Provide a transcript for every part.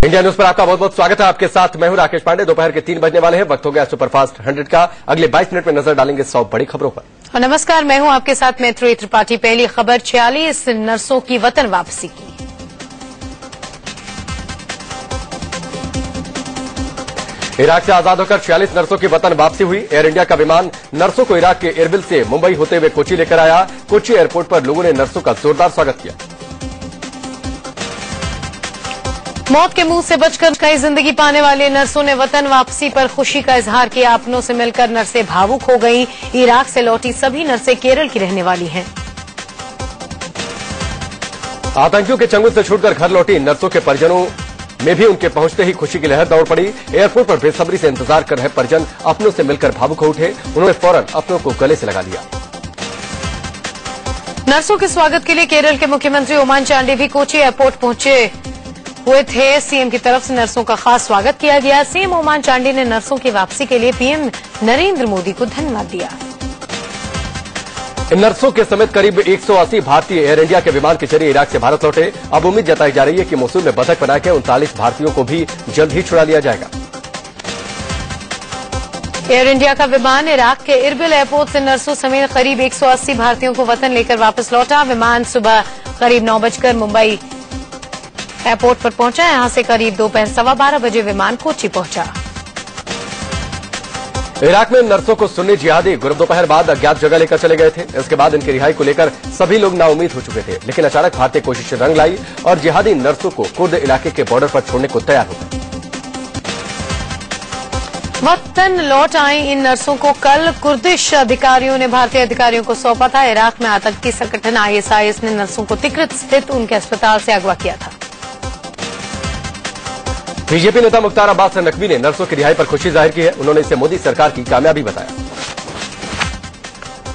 India news पर आपका बहुत बहुत स्वागत है। आपके साथ मैं हूं राकेश पांडे। दोपहर के 3 बजने वाले हैं। वक्त हो गया सुपरफास्ट 100 का। अगले 22 मिनट में नजर डालेंगे 100 बड़ी खबरों पर। और नमस्कार, मैं हूं आपके साथ मैत्री त्रिपाठी। पहली खबर 46 नर्सों की वतन वापसी की। इराक से आजाद होकर 46 नर्सों की वतन वापसी हुई। एयर इंडिया का विमान नर्सों को इराक के एरबिल से मुंबई होते हुए कोची लेकर आया। कोची एयरपोर्ट पर लोगों ने नर्सों का जोरदार स्वागत किया। मौत के मुंह से बचकर कई जिंदगी पाने वाले नर्सों ने वतन वापसी पर खुशी का इजहार किया। अपनों से मिलकर नर्सें भावुक हो गईं। इराक से लौटी सभी नर्सें केरल की रहने वाली हैं। आतंकियों के चंगुल से छूटकर घर लौटी नर्सों के परिजनों में भी उनके पहुंचते ही खुशी की लहर दौड़ पड़ी। एयरपोर्ट पर बेसब्री से इंतजार कर रहे परिजन अपनों से मिलकर भावुक हो उठे। उन्होंने फौरन अपनों को गले से लगा लिया। नर्सों के स्वागत के लिए केरल के मुख्यमंत्री ओमान चांडी भी कोची एयरपोर्ट पहुंचे हुए थे। सीएम की तरफ से नर्सों का खास स्वागत किया गया। सीएम ओमान चांडी ने नर्सों की वापसी के लिए पीएम नरेंद्र मोदी को धन्यवाद दिया। इन नर्सों के समेत करीब 180 भारतीय एयर इंडिया के विमान के जरिए इराक से भारत लौटे। अब उम्मीद जताई जा रही है कि मोसुल में बंधक बनाए गए 39 भारतीयों को भी जल्द ही छुड़ा लिया जाएगा। एयर इंडिया का विमान इराक के इरबिल एयरपोर्ट से नर्सों समेत करीब 180 भारतीयों को वतन लेकर वापस लौटा। विमान सुबह करीब 9 बजकर मुंबई एयरपोर्ट पर पहुंचा। यहां से करीब दोपहर 12:15 बजे विमान कोची पहुंचा। इराक में नर्सों को सुन्नी जिहादी गुरुब दोपहर बाद अज्ञात जगह लेकर चले गए थे। इसके बाद इनकी रिहाई को लेकर सभी लोग नाउमीद हो चुके थे, लेकिन अचानक भारतीय कोशिश रंग लाई और जिहादी नर्सों को कुर्द इलाके के बॉर्डर पर छोड़ने को तैयार हो गए। वतन लौट आई इन नर्सों को कल कुर्दिश अधिकारियों ने भारतीय अधिकारियों को सौंपा था। इराक में आतंकी संगठन ISIS ने नर्सों को तिक्रित स्थित उनके अस्पताल से अगवा किया था। बीजेपी नेता मुख्तार अब्बास नकवी ने नर्सों की रिहाई पर खुशी जाहिर की है। उन्होंने इसे मोदी सरकार की कामयाबी बताया।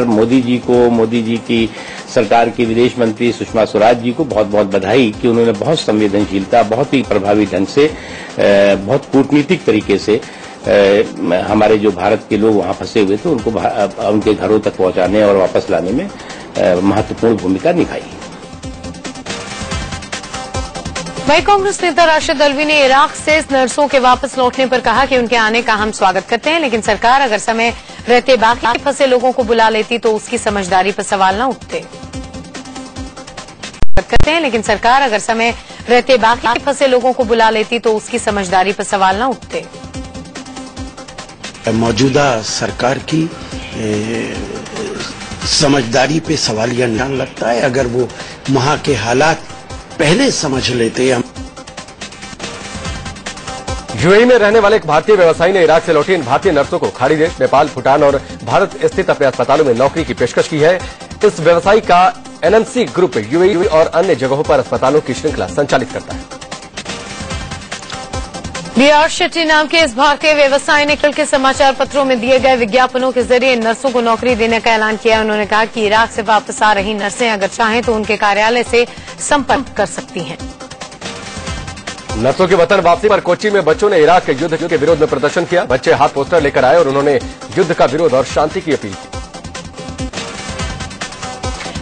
मोदी जी की सरकार की विदेश मंत्री सुषमा स्वराज जी को बहुत बहुत बधाई कि उन्होंने बहुत संवेदनशीलता, बहुत ही प्रभावी ढंग से, बहुत कूटनीतिक तरीके से हमारे जो भारत के लोग वहां फंसे हुए थे उनको उनके घरों तक पहुंचाने और वापस लाने में महत्वपूर्ण भूमिका निभाई। वहीं कांग्रेस नेता राशिद अल्वी ने इराक से नर्सों के वापस लौटने पर कहा कि उनके आने का हम स्वागत करते हैं, लेकिन सरकार अगर समय रहते बाकी फंसे लोगों को बुला लेती तो उसकी समझदारी पर सवाल न उठते। लेकिन सरकार अगर समय रहते बाकी फंसे लोगों को बुला लेती तो उसकी समझदारी पर सवाल न उठते। मौजूदा सरकार की समझदारी पे सवालिया निशान लगता है। अगर वो वहां के हालात पहले समझ लेते हम। यूएई में रहने वाले एक भारतीय व्यवसायी ने इराक से लौटी इन भारतीय नर्सों को खाड़ी देश नेपाल, भूटान और भारत स्थित अपने अस्पतालों में नौकरी की पेशकश की है। इस व्यवसायी का NMC ग्रुप यूएई और अन्य जगहों पर अस्पतालों की श्रृंखला संचालित करता है। BR शेट्टी नाम के इस भारतीय व्यवसायी ने कल के समाचार पत्रों में दिए गए विज्ञापनों के जरिए नर्सों को नौकरी देने का ऐलान किया। उन्होंने कहा कि इराक से वापस आ रही नर्सें अगर चाहें तो उनके कार्यालय से संपर्क कर सकती हैं। नर्सों की वतन वापसी पर कोची में बच्चों ने इराक के युद्ध के विरोध में प्रदर्शन किया। बच्चे हाथ पोस्टर लेकर आए और उन्होंने युद्ध का विरोध और शांति की अपील की।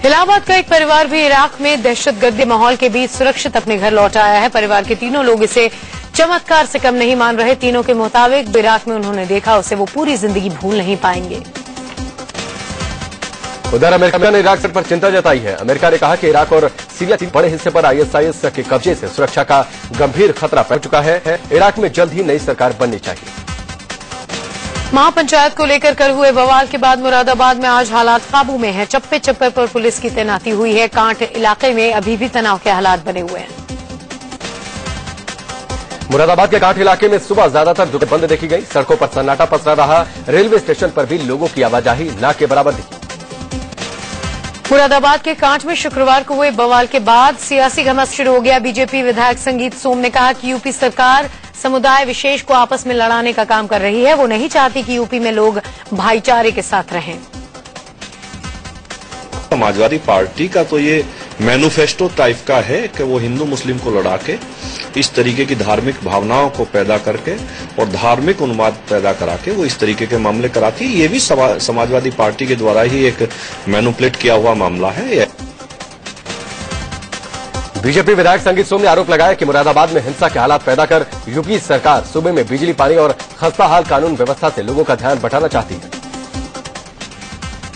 इलाहाबाद का एक परिवार भी इराक में दहशतगर्दी माहौल के बीच सुरक्षित अपने घर लौट आया है। परिवार के तीनों लोग इसे चमत्कार से कम नहीं मान रहे। तीनों के मुताबिक इराक में उन्होंने देखा उसे वो पूरी जिंदगी भूल नहीं पाएंगे। उधर अमेरिका ने इराक पर चिंता जताई है। अमेरिका ने कहा कि इराक और सीरिया के बड़े हिस्से पर ISIS के कब्जे से सुरक्षा का गंभीर खतरा फैल चुका है। इराक में जल्द ही नई सरकार बननी चाहिए। महापंचायत को लेकर कल हुए बवाल के बाद मुरादाबाद में आज हालात काबू में है। चप्पे चप्पे पर पुलिस की तैनाती हुई है। कांट इलाके में अभी भी तनाव के हालात बने हुए हैं। मुरादाबाद के कांट इलाके में सुबह ज्यादातर दुकानें बंद देखी गई। सड़कों पर सन्नाटा पसरा रहा। रेलवे स्टेशन पर भी लोगों की आवाजाही ना के बराबर दिखी। मुरादाबाद के कांट में शुक्रवार को हुए बवाल के बाद सियासी घमासान शुरू हो गया। बीजेपी विधायक संगीत सोम ने कहा कि यूपी सरकार समुदाय विशेष को आपस में लड़ाने का काम कर रही है। वो नहीं चाहती कि यूपी में लोग भाईचारे के साथ रहें। समाजवादी पार्टी का तो ये मैनिफेस्टो टाइप का है कि वो हिंदू मुस्लिम को लड़ा के इस तरीके की धार्मिक भावनाओं को पैदा करके और धार्मिक उन्माद पैदा करा के वो इस तरीके के मामले कराती है। ये भी समाजवादी पार्टी के द्वारा ही एक मैनिपुलेट किया हुआ मामला है। बीजेपी विधायक संगीत सोम ने आरोप लगाया कि मुरादाबाद में हिंसा के हालात पैदा कर यूपी सरकार सूबे में बिजली, पानी और खस्ताहाल कानून व्यवस्था से लोगों का ध्यान बटाना चाहती है।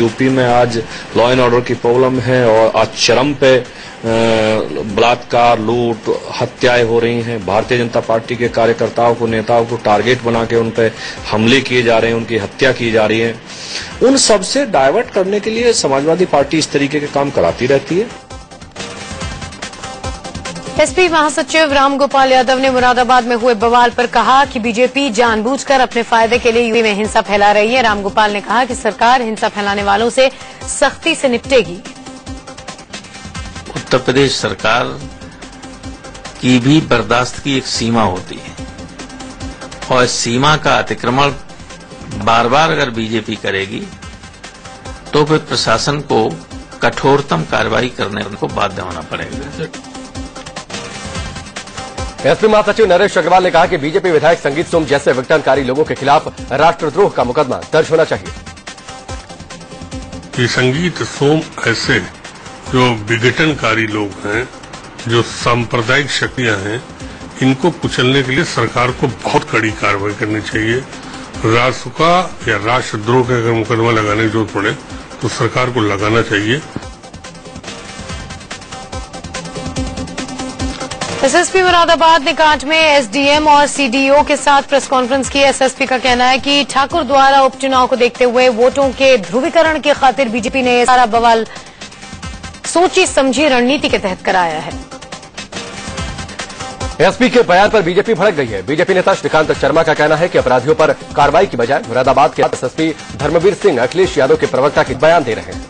यूपी में आज लॉ एंड ऑर्डर की प्रॉब्लम है और आज चरम पे बलात्कार, लूट, हत्याएं हो रही हैं। भारतीय जनता पार्टी के कार्यकर्ताओं को, नेताओं को टारगेट बना के उन पे हमले किए जा रहे हैं, उनकी हत्या की जा रही है। उन सबसे डाइवर्ट करने के लिए समाजवादी पार्टी इस तरीके के काम कराती रहती है। एसपी महासचिव रामगोपाल यादव ने मुरादाबाद में हुए बवाल पर कहा कि बीजेपी जानबूझकर अपने फायदे के लिए यूपी में हिंसा फैला रही है। रामगोपाल ने कहा कि सरकार हिंसा फैलाने वालों से सख्ती से निपटेगी। उत्तर प्रदेश सरकार की भी बर्दाश्त की एक सीमा होती है और इस सीमा का अतिक्रमण बार बार अगर बीजेपी करेगी तो फिर प्रशासन को कठोरतम कार्रवाई करने को बाध्य होना पड़ेगा। एसपी महासचिव नरेश अग्रवाल ने कहा कि बीजेपी विधायक संगीत सोम जैसे विघटनकारी लोगों के खिलाफ राष्ट्रद्रोह का मुकदमा दर्ज होना चाहिए। ये संगीत सोम ऐसे जो विघटनकारी लोग हैं, जो सांप्रदायिक शक्तियां हैं, इनको कुचलने के लिए सरकार को बहुत कड़ी कार्रवाई करनी चाहिए। राष्ट्र का या राष्ट्रद्रोह का अगर मुकदमा लगाने की जरूरत पड़े तो सरकार को लगाना चाहिए। एसएसपी मुरादाबाद ने कांच में एसडीएम और सीडीओ के साथ प्रेस कॉन्फ्रेंस की। एसएसपी का कहना है कि ठाकुर द्वारा उपचुनाव को देखते हुए वोटों के ध्रुवीकरण की खातिर बीजेपी ने सारा बवाल सोची समझी रणनीति के तहत कराया है। एसपी के बयान पर बीजेपी भड़क गई है। बीजेपी नेता श्रीकांत शर्मा का कहना है कि अपराधियों पर कार्रवाई की बजाय मुरादाबाद के एसएसपी धर्मवीर सिंह अखिलेश यादव के प्रवक्ता के बयान दे रहे हैं।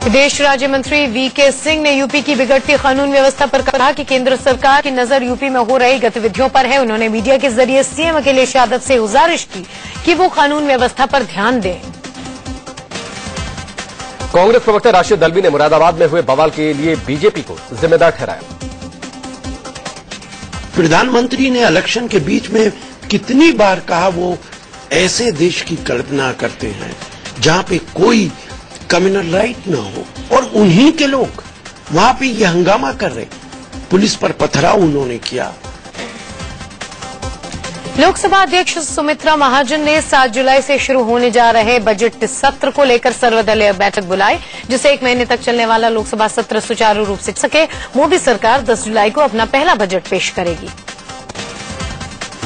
विदेश राज्य मंत्री वीके सिंह ने यूपी की बिगड़ती कानून व्यवस्था पर कहा कि केंद्र सरकार की नजर यूपी में हो रही गतिविधियों पर है। उन्होंने मीडिया के जरिए सीएम अखिलेश यादव से गुजारिश की कि वो कानून व्यवस्था पर ध्यान दें। कांग्रेस प्रवक्ता राशिद दलवी ने मुरादाबाद में हुए बवाल के लिए बीजेपी को जिम्मेदार ठहराया। प्रधानमंत्री ने इलेक्शन के बीच में कितनी बार कहा वो ऐसे देश की कल्पना करते हैं जहां पे कोई कम्युनल राइट ना हो, और उन्हीं के लोग वहां पे ये हंगामा कर रहे। पुलिस पर पथराव उन्होंने किया। लोकसभा अध्यक्ष सुमित्रा महाजन ने 7 जुलाई से शुरू होने जा रहे बजट सत्र को लेकर सर्वदलीय बैठक बुलाई, जिससे 1 महीने तक चलने वाला लोकसभा सत्र सुचारू रूप से सके। मोदी सरकार 10 जुलाई को अपना पहला बजट पेश करेगी।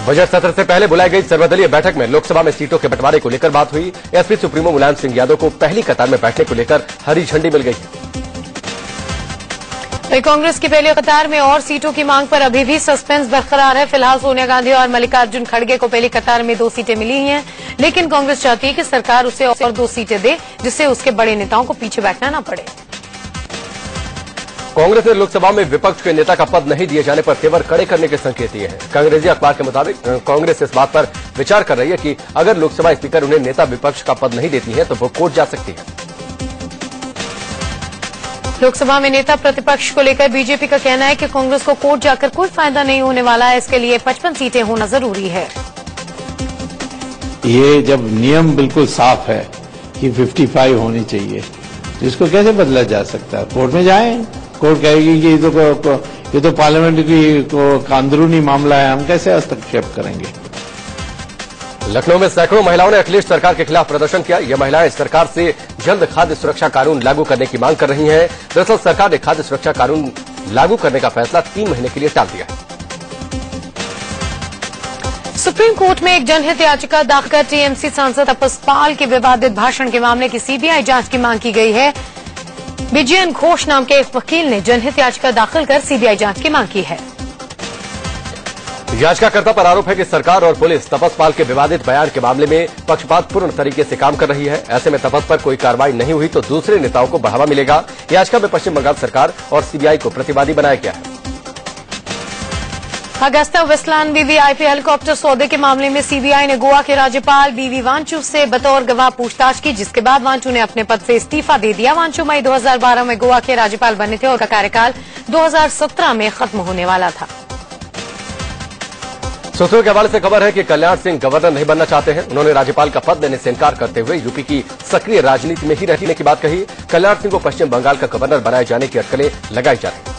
बजट सत्र से पहले बुलाई गई सर्वदलीय बैठक में लोकसभा में सीटों के बंटवारे को लेकर बात हुई। एसपी सुप्रीमो मुलायम सिंह यादव को पहली कतार में बैठने को लेकर हरी झंडी मिल गई है। कांग्रेस की पहली कतार में और सीटों की मांग पर अभी भी सस्पेंस बरकरार है। फिलहाल सोनिया गांधी और मल्लिकार्जुन खड़गे को पहली कतार में 2 सीटें मिली हैं, लेकिन कांग्रेस चाहती है कि सरकार उसे और 2 सीटें दे, जिससे उसके बड़े नेताओं को पीछे बैठना न पड़े। कांग्रेस ने लोकसभा में विपक्ष के नेता का पद नहीं दिए जाने पर तेवर कड़े करने के संकेत दिए हैं। कांग्रेसी अखबार के मुताबिक कांग्रेस इस बात पर विचार कर रही है कि अगर लोकसभा स्पीकर उन्हें नेता विपक्ष का पद नहीं देती है तो वो कोर्ट जा सकती है। लोकसभा में नेता प्रतिपक्ष को लेकर बीजेपी का कहना है कि कांग्रेस को कोर्ट जाकर कोई फायदा नहीं होने वाला है। इसके लिए 55 सीटें होना जरूरी है। ये जब नियम बिल्कुल साफ है कि 55 होनी चाहिए तो इसको कैसे बदला जा सकता है? कोर्ट में जाएं, कोर्ट कहेगी कि ये तो पार्लियामेंट की अंदरूनी मामला है, हम कैसे हस्तक्षेप करेंगे? लखनऊ में सैकड़ों महिलाओं ने अखिलेश सरकार के खिलाफ प्रदर्शन किया। ये महिलाएं सरकार से जल्द खाद्य सुरक्षा कानून लागू करने की मांग कर रही हैं। दरअसल सरकार ने खाद्य सुरक्षा कानून लागू करने का फैसला 3 महीने के लिए टाल दिया है। सुप्रीम कोर्ट में एक जनहित याचिका दाखिल कर टीएमसी सांसद तपस पाल के विवादित भाषण के मामले की सीबीआई जांच की मांग की गई है। विजयन घोष नाम के एक वकील ने जनहित याचिका दाखिल कर सीबीआई जांच की मांग की है। याचिकाकर्ता पर आरोप है कि सरकार और पुलिस तपस पाल के विवादित बयान के मामले में पक्षपातपूर्ण तरीके से काम कर रही है। ऐसे में तपस पर कोई कार्रवाई नहीं हुई तो दूसरे नेताओं को बढ़ावा मिलेगा। याचिका में पश्चिम बंगाल सरकार और सीबीआई को प्रतिवादी बनाया गया है। अगस्ता वेस्टलैंड वीवीआईपी हेलीकॉप्टर सौदे के मामले में सीबीआई ने गोवा के राज्यपाल बीवी वांचू से बतौर गवाह पूछताछ की, जिसके बाद वांचू ने अपने पद से इस्तीफा दे दिया। वांचू मई 2012 में गोवा के राज्यपाल बने थे और उनका कार्यकाल 2017 में खत्म होने वाला था। सूत्रों के हवाले से खबर है कि कल्याण सिंह गवर्नर नहीं बनना चाहते हैं। उन्होंने राज्यपाल का पद देने से इनकार करते हुए यूपी की सक्रिय राजनीति में ही रहने की बात कही। कल्याण सिंह को पश्चिम बंगाल का गवर्नर बनाए जाने की अटकलें लगाई जा रही हैं।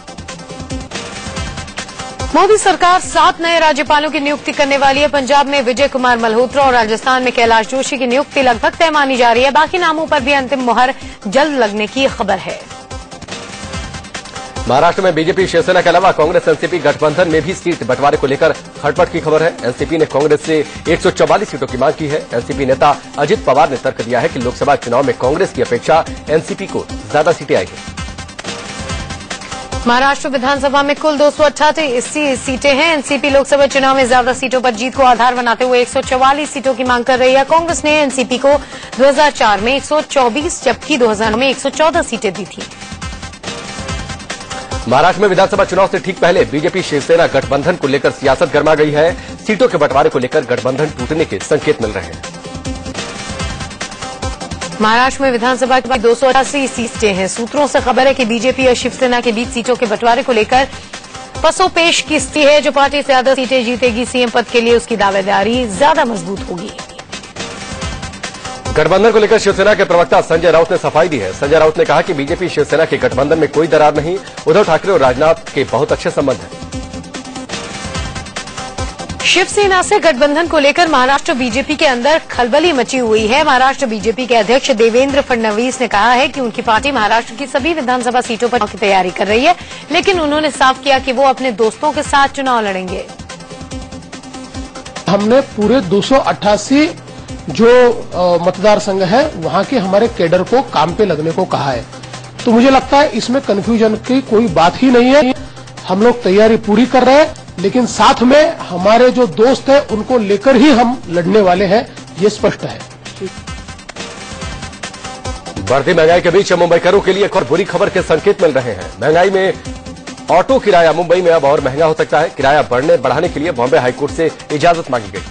मोदी सरकार 7 नए राज्यपालों की नियुक्ति करने वाली है। पंजाब में विजय कुमार मल्होत्रा और राजस्थान में कैलाश जोशी की नियुक्ति लगभग तय मानी जा रही है। बाकी नामों पर भी अंतिम मुहर जल्द लगने की खबर है। महाराष्ट्र में बीजेपी शिवसेना के अलावा कांग्रेस एनसीपी गठबंधन में भी सीट बंटवारे को लेकर खटपट की खबर है। एनसीपी ने कांग्रेस से 144 सीटों की मांग की है। एनसीपी नेता अजित पवार ने तर्क दिया है कि लोकसभा चुनाव में कांग्रेस की अपेक्षा एनसीपी को ज्यादा सीटें आई हैं। महाराष्ट्र विधानसभा में कुल 288 सीटें हैं। एनसीपी लोकसभा चुनाव में ज्यादा सीटों पर जीत को आधार बनाते हुए 144 सीटों की मांग कर रही है। कांग्रेस ने एनसीपी को 2004 में 124 जबकि 2000 में 114 सीटें दी थी। महाराष्ट्र में विधानसभा चुनाव से ठीक पहले बीजेपी शिवसेना गठबंधन को लेकर सियासत गर्मा गई है। सीटों के बंटवारे को लेकर गठबंधन टूटने के संकेत मिल रहे हैं। महाराष्ट्र में विधानसभा की 288 सीटें हैं। सूत्रों से खबर है कि बीजेपी और शिवसेना के बीच सीटों के बंटवारे को लेकर पसोपेश की स्थिति है। जो पार्टी ज्यादा सीटें जीतेगी सीएम पद के लिए उसकी दावेदारी ज्यादा मजबूत होगी। गठबंधन को लेकर शिवसेना के प्रवक्ता संजय राउत ने सफाई दी है। संजय राउत ने कहा कि बीजेपी शिवसेना के गठबंधन में कोई दरार नहीं। उद्धव ठाकरे और राजनाथ के बहुत अच्छे संबंध हैं। शिवसेना से गठबंधन को लेकर महाराष्ट्र बीजेपी के अंदर खलबली मची हुई है। महाराष्ट्र बीजेपी के अध्यक्ष देवेंद्र फडणवीस ने कहा है कि उनकी पार्टी महाराष्ट्र की सभी विधानसभा सीटों पर चुनाव की तैयारी कर रही है, लेकिन उन्होंने साफ किया कि वो अपने दोस्तों के साथ चुनाव लड़ेंगे। हमने पूरे 288 जो मतदार संघ है वहां के हमारे कैडर को काम पे लगने को कहा है। तो मुझे लगता है इसमें कंफ्यूजन की कोई बात ही नहीं है। हम लोग तैयारी पूरी कर रहे हैं, लेकिन साथ में हमारे जो दोस्त हैं उनको लेकर ही हम लड़ने वाले हैं, ये स्पष्ट है। बढ़ती महंगाई के बीच मुंबईकरों के लिए एक और बुरी खबर के संकेत मिल रहे हैं। महंगाई में ऑटो किराया मुंबई में अब और महंगा हो सकता है। किराया बढ़ाने के लिए बॉम्बे हाईकोर्ट से इजाजत मांगी गई।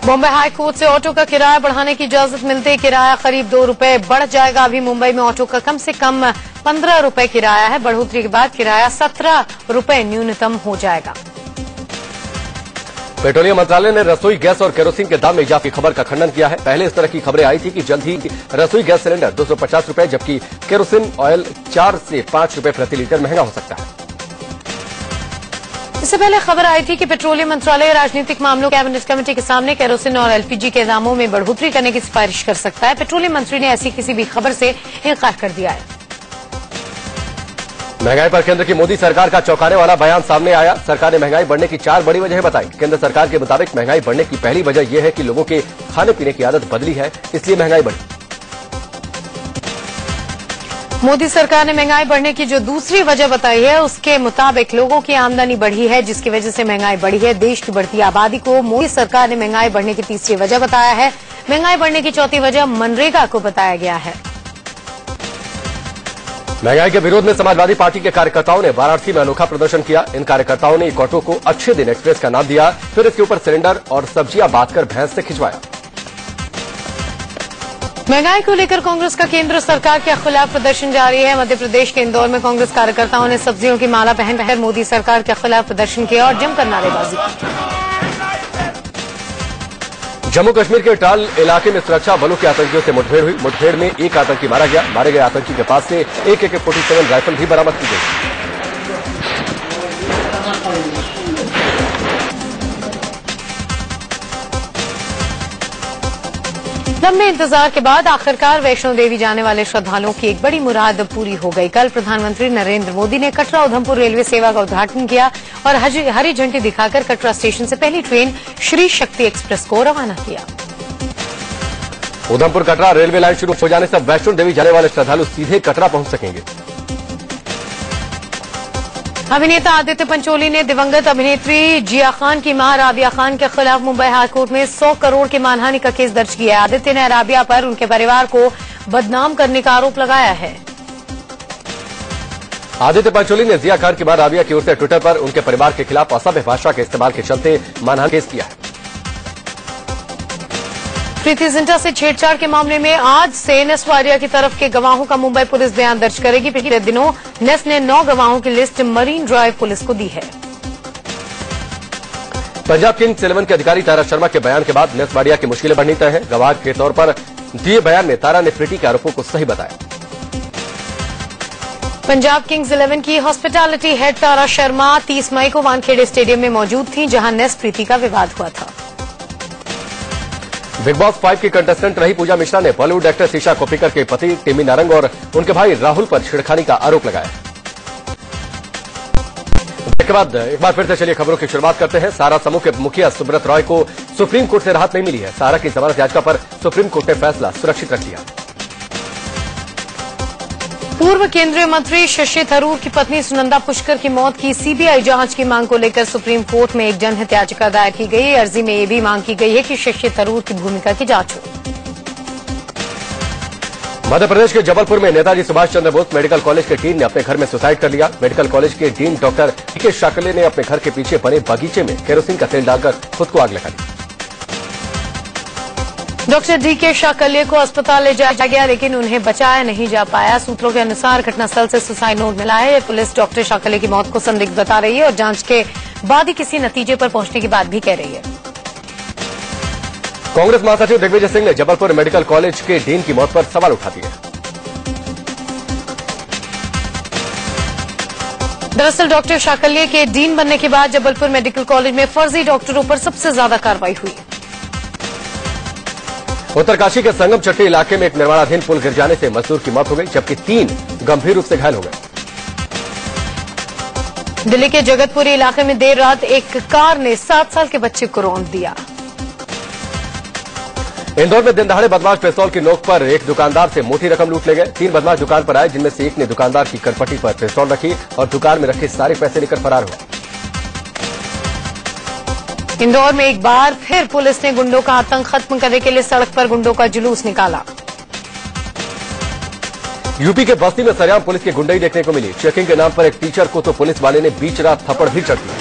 बॉम्बे हाईकोर्ट से ऑटो का किराया बढ़ाने की इजाजत मिलते किराया करीब 2 रुपए बढ़ जाएगा। अभी मुंबई में ऑटो का कम से कम 15 रुपए किराया है। बढ़ोतरी के बाद किराया 17 रुपए न्यूनतम हो जाएगा। पेट्रोलियम मंत्रालय ने रसोई गैस और केरोसिन के दाम में इजाफे की खबर का खंडन किया है। पहले इस तरह की खबरें आई थी कि जल्द ही रसोई गैस सिलेंडर 250 रुपए जबकि केरोसिन ऑयल 4 से 5 रुपए प्रति लीटर महंगा हो सकता है। इससे पहले खबर आई थी कि पेट्रोलियम मंत्रालय राजनीतिक मामलों कैबिनेट कमेटी के सामने केरोसिन और एलपीजी के दामों में बढ़ोतरी करने की सिफारिश कर सकता है। पेट्रोलियम मंत्री ने ऐसी किसी भी खबर से इनकार कर दिया है। महंगाई पर केंद्र की मोदी सरकार का चौंकाने वाला बयान सामने आया। सरकार ने महंगाई बढ़ने की 4 बड़ी वजह बताई। केंद्र सरकार के मुताबिक महंगाई बढ़ने की पहली वजह यह है कि लोगों के खाने पीने की आदत बदली है, इसलिए महंगाई बढ़ी। मोदी सरकार ने महंगाई बढ़ने की जो दूसरी वजह बताई है उसके मुताबिक लोगों की आमदनी बढ़ी है, जिसकी वजह से महंगाई बढ़ी है। देश की बढ़ती आबादी को मोदी सरकार ने महंगाई बढ़ने की तीसरी वजह बताया है। महंगाई बढ़ने की चौथी वजह मनरेगा को बताया गया है। महंगाई के विरोध में समाजवादी पार्टी के कार्यकर्ताओं ने वाराणसी में अनोखा प्रदर्शन किया। इन कार्यकर्ताओं ने एक ऑटो को अच्छे दिन एक्सप्रेस का नाम दिया, फिर इसके ऊपर सिलेंडर और सब्जियां बांधकर भैंस से खिंचवाया। महंगाई को लेकर कांग्रेस का केंद्र सरकार के खिलाफ प्रदर्शन जारी है। मध्य प्रदेश के इंदौर में कांग्रेस कार्यकर्ताओं ने सब्जियों की माला पहनकर मोदी सरकार के खिलाफ प्रदर्शन किया और जमकर नारेबाजी की। जम्मू कश्मीर के ट्राल इलाके में सुरक्षा बलों के आतंकियों से मुठभेड़ हुई। मुठभेड़ में एक आतंकी मारा गया। मारे गए आतंकी के पास से एक AK-47 राइफल भी बरामद की गई। लंबे इंतजार के बाद आखिरकार वैष्णो देवी जाने वाले श्रद्धालुओं की एक बड़ी मुराद पूरी हो गई। कल प्रधानमंत्री नरेंद्र मोदी ने कटरा उधमपुर रेलवे सेवा का उद्घाटन किया और हरी झंडी दिखाकर कटरा स्टेशन से पहली ट्रेन श्री शक्ति एक्सप्रेस को रवाना किया। उधमपुर कटरा रेलवे लाइन शुरू हो जाने से वैष्णो देवी जाने वाले श्रद्धालु सीधे कटरा पहुंच सकेंगे। अभिनेता आदित्य पंचोली ने दिवंगत अभिनेत्री जिया खान की मां राबिया खान के खिलाफ मुंबई हाईकोर्ट में 100 करोड़ की मानहानि का केस दर्ज किया है। आदित्य ने राबिया पर उनके परिवार को बदनाम करने का आरोप लगाया है। आदित्य पंचोली ने जिया खान की मां राबिया की ओर से ट्विटर पर उनके परिवार के खिलाफ असभ्य भाषा के इस्तेमाल के चलते मानहानि केस किया है। प्रीति जिंटा से छेड़छाड़ के मामले में आज से नेस वाडिया की तरफ के गवाहों का मुंबई पुलिस बयान दर्ज करेगी। पिछले दिनों नेस ने 9 गवाहों की लिस्ट मरीन ड्राइव पुलिस को दी है। पंजाब किंग्स 11 के अधिकारी तारा शर्मा के बयान के बाद नेस वाडिया की मुश्किलें बढ़नी तय है। गवाह के तौर पर दिए बयान में तारा ने प्रीति के आरोपों को सही बताया। पंजाब किंग्स 11 की हॉस्पिटैलिटी हेड तारा शर्मा 30 मई को वानखेड़े स्टेडियम में मौजूद थी, जहां नेस प्रीति का विवाद हुआ था। बिग बॉस 5 की कंटेस्टेंट रही पूजा मिश्रा ने बॉलीवुड एक्टर शीशा कोप्पिकर के पति टिमी नारंग और उनके भाई राहुल पर छेड़खानी का आरोप लगाया। इसके बाद एक बार फिर से चलिए खबरों की शुरुआत करते हैं। सारा समूह के मुखिया सुब्रत रॉय को सुप्रीम कोर्ट से राहत नहीं मिली है। सारा की जमानत याचिका पर सुप्रीम कोर्ट ने फैसला सुरक्षित रख लिया। पूर्व केंद्रीय मंत्री शशि थरूर की पत्नी सुनंदा पुष्कर की मौत की सीबीआई जांच की मांग को लेकर सुप्रीम कोर्ट में एक जनहित याचिका दायर की गई। अर्जी में यह भी मांग की गई है कि शशि थरूर की भूमिका की जांच हो। मध्य प्रदेश के जबलपुर में नेताजी सुभाष चंद्र बोस मेडिकल कॉलेज के डीन ने अपने घर में सुसाइड कर लिया। मेडिकल कॉलेज के डीन डॉक्टर के शाकले ने अपने घर के पीछे बने बगीचे में केरोसिन का तेल डालकर खुद को आग लगा दी। डॉक्टर डीके शाकल्य को अस्पताल ले जाया गया, लेकिन उन्हें बचाया नहीं जा पाया। सूत्रों के अनुसार घटनास्थल से सुसाइड नोट मिला है। पुलिस डॉक्टर शाकल्य की मौत को संदिग्ध बता रही है और जांच के बाद ही किसी नतीजे पर पहुंचने की बात भी कह रही है। कांग्रेस महासचिव दिग्विजय सिंह ने जबलपुर मेडिकल कॉलेज के डीन की मौत पर सवाल उठा दिए। दरअसल डॉक्टर शाकल्य के डीन बनने के बाद जबलपुर मेडिकल कॉलेज में फर्जी डॉक्टरों पर सबसे ज्यादा कार्रवाई हुई। उत्तरकाशी के संगम चट्टी इलाके में एक निर्माणाधीन पुल गिर जाने से मजदूर की मौत हो गई, जबकि 3 गंभीर रूप से घायल हो गए। दिल्ली के जगतपुरी इलाके में देर रात एक कार ने 7 साल के बच्चे को रौंद दिया। इंदौर में दिन दहाड़े बदमाश पिस्तौल की नोक पर एक दुकानदार से मोटी रकम लूट ले गए। 3 बदमाश दुकान पर आए, जिनमें से एक ने दुकानदार की करपटी पर पिस्तौल रखी और दुकान में रखे सारे पैसे लेकर फरार हुआ। इंदौर में एक बार फिर पुलिस ने गुंडों का आतंक खत्म करने के लिए सड़क पर गुंडों का जुलूस निकाला। यूपी के बस्ती में सरेआम पुलिस की गुंडई देखने को मिली। चेकिंग के नाम पर एक टीचर को तो पुलिस वाले ने बीच रात थप्पड़ भी चढ़ दिया।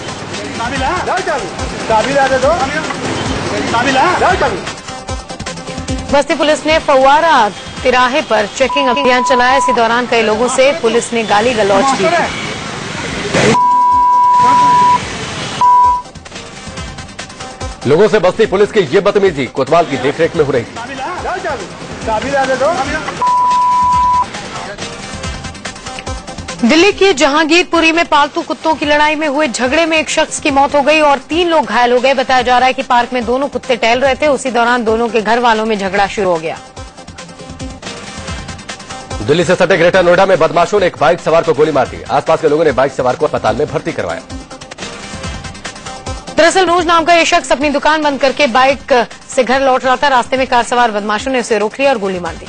बस्ती पुलिस ने फव्वारा तिराहे पर चेकिंग अभियान चलाया। इसी दौरान कई लोगों से पुलिस ने गाली गलौज की। लोगों से बस्ती पुलिस की ये बदतमीजी कोतवाल की देखरेख में हो रही थी। दिल्ली के जहांगीरपुरी में पालतू कुत्तों की लड़ाई में हुए झगड़े में एक शख्स की मौत हो गई और 3 लोग घायल हो गए। बताया जा रहा है कि पार्क में दोनों कुत्ते टहल रहे थे, उसी दौरान दोनों के घर वालों में झगड़ा शुरू हो गया। दिल्ली से सटे ग्रेटर नोएडा में बदमाशों ने एक बाइक सवार को गोली मार दी। आसपास के लोगों ने बाइक सवार को अस्पताल में भर्ती करवाया। दरअसल नूज नाम का ये शख्स अपनी दुकान बंद करके बाइक से घर लौट रहा था। रास्ते में कार सवार बदमाशों ने उसे रोक लिया और गोली मार दी।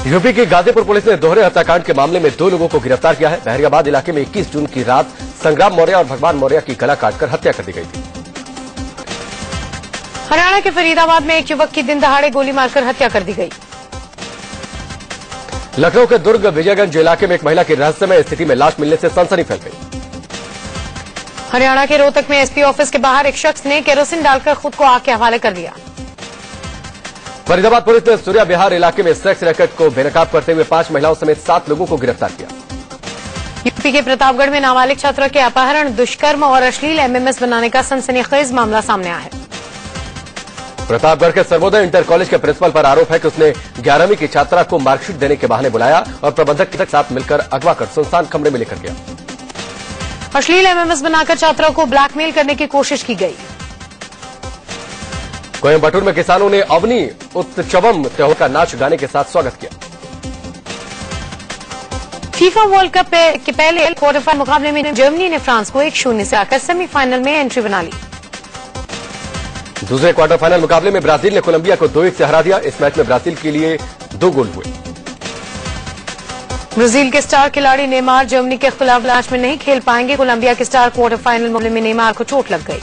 यूपी की गाजीपुर पुलिस ने दोहरे हत्याकांड के मामले में 2 लोगों को गिरफ्तार किया है। बहरियाबाद इलाके में 21 जून की रात संग्राम मौर्य और भगवान मौर्य की गला काटकर हत्या कर दी गई थी। हरियाणा के फरीदाबाद में एक युवक की दिन दहाड़े गोली मारकर हत्या कर दी गई। लखनऊ के दुर्ग विजयगंज इलाके में एक महिला की रहस्यमय स्थिति में लाश मिलने से सनसनी फैल गई। हरियाणा के रोहतक में एसपी ऑफिस के बाहर एक शख्स ने केरोसिन डालकर खुद को आग के हवाले कर दिया। फरीदाबाद पुलिस ने सूर्या बिहार इलाके में सेक्स रैकेट को बेनकाब करते हुए 5 महिलाओं समेत 7 लोगों को गिरफ्तार किया। यूपी के प्रतापगढ़ में नाबालिग छात्रा के अपहरण, दुष्कर्म और अश्लील एमएमएस बनाने का सनसनीखेज मामला सामने आया है। प्रतापगढ़ के सर्वोदय इंटर कॉलेज के प्रिंसिपल पर आरोप है कि उसने 11वीं की छात्रा को मार्कशीट देने के बहाने बुलाया और प्रबंधक के साथ मिलकर अगवा कर सुनसान कमरे में लेकर गया। अश्लील एमएमएस बनाकर छात्रा को ब्लैकमेल करने की कोशिश की गई। कोयम्बटूर में किसानों ने अवनी उत्सवम त्योहार का नाच गाने के साथ स्वागत किया। फीफा वर्ल्ड कप के पहले क्वार्टर फाइनल मुकाबले में जर्मनी ने फ्रांस को 1-0 से आकर सेमीफाइनल में एंट्री बना ली। दूसरे क्वार्टर फाइनल मुकाबले में ब्राजील ने कोलंबिया को 2-1 से हरा दिया। इस मैच में ब्राजील के लिए 2 गोल हुए। ब्राजील के स्टार खिलाड़ी नेमार जर्मनी के खिलाफ मैच में नहीं खेल पाएंगे। कोलंबिया के स्टार क्वार्टर फाइनल मुकाबले में नेमार को चोट लग गई।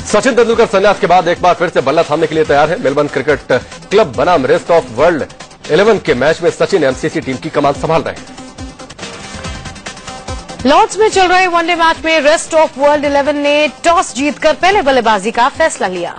सचिन तेंदुलकर संन्यास के बाद एक बार फिर से बल्ला थामने के लिए तैयार है। मेलबर्न क्रिकेट क्लब बनाम रेस्ट ऑफ वर्ल्ड 11 के मैच में सचिन एमसीसी टीम की कमान संभाल रहे हैं। लॉर्ड्स में चल रहे वनडे मैच में रेस्ट ऑफ वर्ल्ड 11 ने टॉस जीतकर पहले बल्लेबाजी का फैसला लिया।